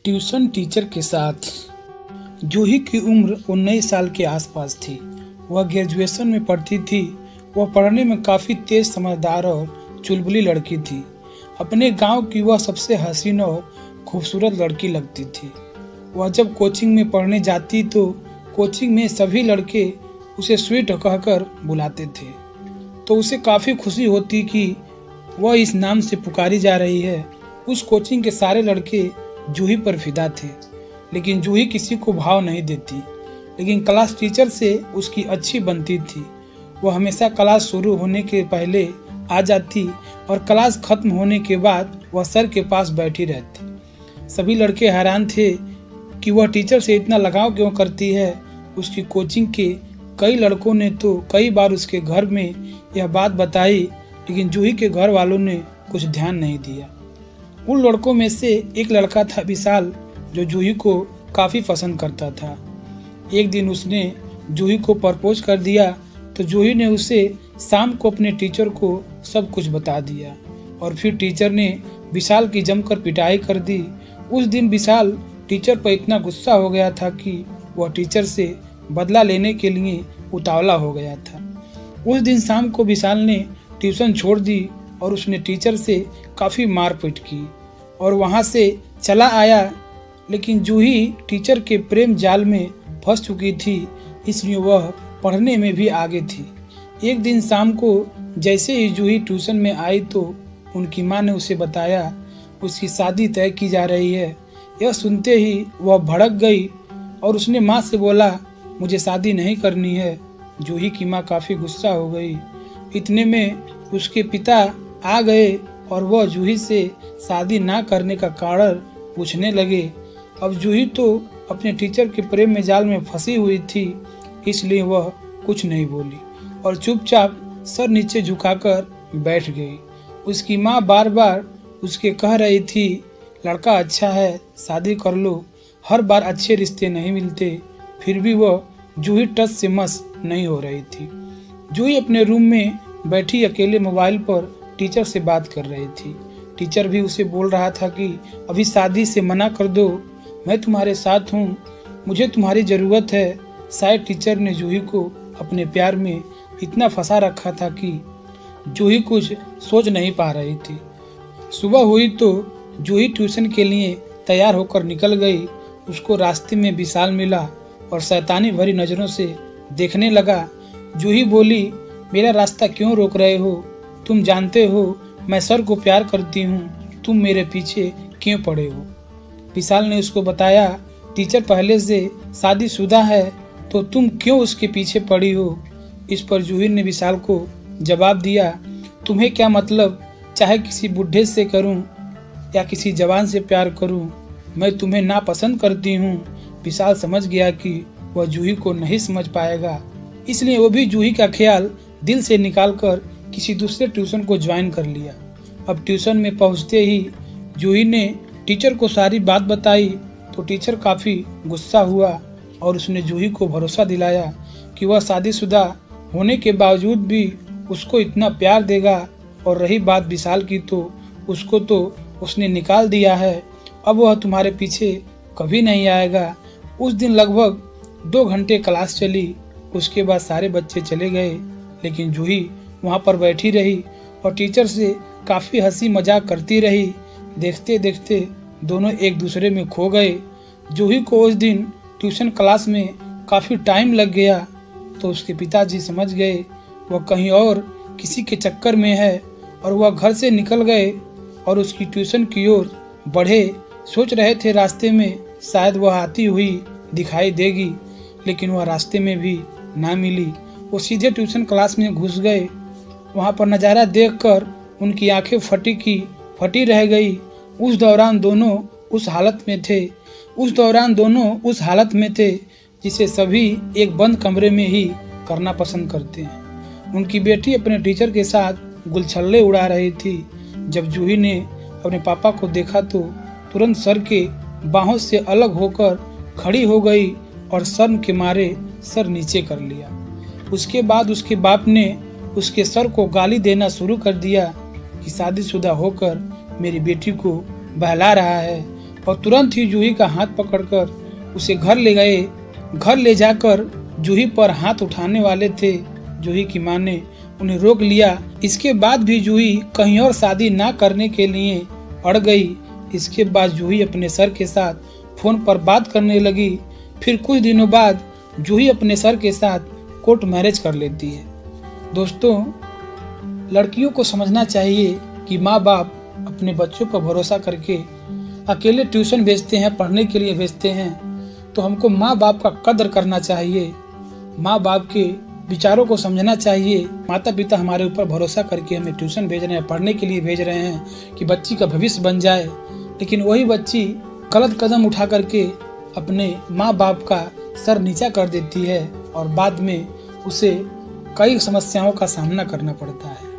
Tuition teacher के साथ जूही की उम्र 19 साल के आसपास थी। वह ग्रेजुएशन में पढ़ती थी। वह पढ़ने में काफ़ी तेज, समझदार और चुलबुली लड़की थी। अपने गांव की वह सबसे हसीन और खूबसूरत लड़की लगती थी। वह जब कोचिंग में पढ़ने जाती तो कोचिंग में सभी लड़के उसे स्वीट कहकर बुलाते थे, तो उसे काफ़ी खुशी होती कि वह इस नाम से पुकारी जा रही है। उस कोचिंग के सारे लड़के जूही पर फिदा थे, लेकिन जूही किसी को भाव नहीं देती। लेकिन क्लास टीचर से उसकी अच्छी बनती थी। वह हमेशा क्लास शुरू होने के पहले आ जाती और क्लास खत्म होने के बाद वह सर के पास बैठी रहती। सभी लड़के हैरान थे कि वह टीचर से इतना लगाव क्यों करती है। उसकी कोचिंग के कई लड़कों ने तो कई बार उसके घर में यह बात बताई, लेकिन जूही के घर वालों ने कुछ ध्यान नहीं दिया। उन लड़कों में से एक लड़का था विशाल, जो जूही को काफ़ी पसंद करता था। एक दिन उसने जूही को प्रपोज कर दिया, तो जूही ने उसे शाम को अपने टीचर को सब कुछ बता दिया और फिर टीचर ने विशाल की जमकर पिटाई कर दी। उस दिन विशाल टीचर पर इतना गुस्सा हो गया था कि वह टीचर से बदला लेने के लिए उतावला हो गया था। उस दिन शाम को विशाल ने ट्यूशन छोड़ दी और उसने टीचर से काफ़ी मारपीट की और वहाँ से चला आया। लेकिन जूही टीचर के प्रेम जाल में फंस चुकी थी, इसलिए वह पढ़ने में भी आगे थी। एक दिन शाम को जैसे ही जूही ट्यूशन में आई तो उनकी माँ ने उसे बताया उसकी शादी तय की जा रही है। यह सुनते ही वह भड़क गई और उसने माँ से बोला, मुझे शादी नहीं करनी है। जूही की माँ काफ़ी गुस्सा हो गई। इतने में उसके पिता आ गए और वह जूही से शादी ना करने का कारण पूछने लगे। अब जूही तो अपने टीचर के प्रेम में जाल में फंसी हुई थी, इसलिए वह कुछ नहीं बोली और चुपचाप सर नीचे झुकाकर बैठ गई। उसकी माँ बार बार उसके कह रही थी, लड़का अच्छा है, शादी कर लो। हर बार अच्छे रिश्ते नहीं मिलते। फिर भी वह जूही टच से मस नहीं हो रही थी। जूही अपने रूम में बैठी अकेले मोबाइल पर टीचर से बात कर रही थी। टीचर भी उसे बोल रहा था कि अभी शादी से मना कर दो, मैं तुम्हारे साथ हूँ, मुझे तुम्हारी ज़रूरत है। शायद टीचर ने जूही को अपने प्यार में इतना फंसा रखा था कि जूही कुछ सोच नहीं पा रही थी। सुबह हुई तो जूही ट्यूशन के लिए तैयार होकर निकल गई। उसको रास्ते में विशाल मिला और शैतानी भरी नज़रों से देखने लगा। जूही बोली, मेरा रास्ता क्यों रोक रहे हो? तुम जानते हो मैं सर को प्यार करती हूँ, तुम मेरे पीछे क्यों पड़े हो? विशाल ने उसको बताया, टीचर पहले से शादीशुदा है तो तुम क्यों उसके पीछे पड़ी हो? इस पर जूही ने विशाल को जवाब दिया, तुम्हें क्या मतलब, चाहे किसी बुढ़े से करूं या किसी जवान से प्यार करूं, मैं तुम्हें नापसंद करती हूं। विशाल समझ गया कि वह जूही को नहीं समझ पाएगा, इसलिए वो भी जूही का ख्याल दिल से निकालकर किसी दूसरे ट्यूशन को ज्वाइन कर लिया। अब ट्यूशन में पहुंचते ही जूही ने टीचर को सारी बात बताई तो टीचर काफ़ी गुस्सा हुआ और उसने जूही को भरोसा दिलाया कि वह शादीशुदा होने के बावजूद भी उसको इतना प्यार देगा। और रही बात विशाल की, तो उसको तो उसने निकाल दिया है, अब वह तुम्हारे पीछे कभी नहीं आएगा। उस दिन लगभग 2 घंटे क्लास चली। उसके बाद सारे बच्चे चले गए, लेकिन जूही वहाँ पर बैठी रही और टीचर से काफ़ी हंसी मजाक करती रही। देखते देखते दोनों एक दूसरे में खो गए। जूही को उस दिन ट्यूशन क्लास में काफ़ी टाइम लग गया, तो उसके पिताजी समझ गए वह कहीं और किसी के चक्कर में है और वह घर से निकल गए और उसकी ट्यूशन की ओर बढ़े। सोच रहे थे रास्ते में शायद वह आती हुई दिखाई देगी, लेकिन वह रास्ते में भी ना मिली। वो सीधे ट्यूशन क्लास में घुस गए। वहाँ पर नज़ारा देखकर उनकी आंखें फटी की फटी रह गई। उस दौरान दोनों उस हालत में थे जिसे सभी एक बंद कमरे में ही करना पसंद करते हैं। उनकी बेटी अपने टीचर के साथ गुलछल्ले उड़ा रही थी। जब जूही ने अपने पापा को देखा तो तुरंत सर के बाहों से अलग होकर खड़ी हो गई और शर्म के मारे सर नीचे कर लिया। उसके बाद उसके बाप ने उसके सर को गाली देना शुरू कर दिया कि शादीशुदा होकर मेरी बेटी को बहला रहा है। और तुरंत ही जूही का हाथ पकड़कर उसे घर ले गए। घर ले जाकर जूही पर हाथ उठाने वाले थे। जूही की मां ने उन्हें रोक लिया। इसके बाद भी जूही कहीं और शादी ना करने के लिए अड़ गई। इसके बाद जूही अपने सर के साथ फोन पर बात करने लगी। फिर कुछ दिनों बाद जूही अपने सर के साथ कोर्ट मैरिज कर लेती है। दोस्तों, लड़कियों को समझना चाहिए कि माँ बाप अपने बच्चों पर भरोसा करके अकेले ट्यूशन भेजते हैं, पढ़ने के लिए भेजते हैं, तो हमको माँ बाप का कदर करना चाहिए। माँ बाप के विचारों को समझना चाहिए। माता पिता हमारे ऊपर भरोसा करके हमें ट्यूशन भेज रहे हैं, पढ़ने के लिए भेज रहे हैं कि बच्ची का भविष्य बन जाए, लेकिन वही बच्ची गलत कदम उठा करके अपने माँ बाप का सर नीचा कर देती है और बाद में उसे कई समस्याओं का सामना करना पड़ता है।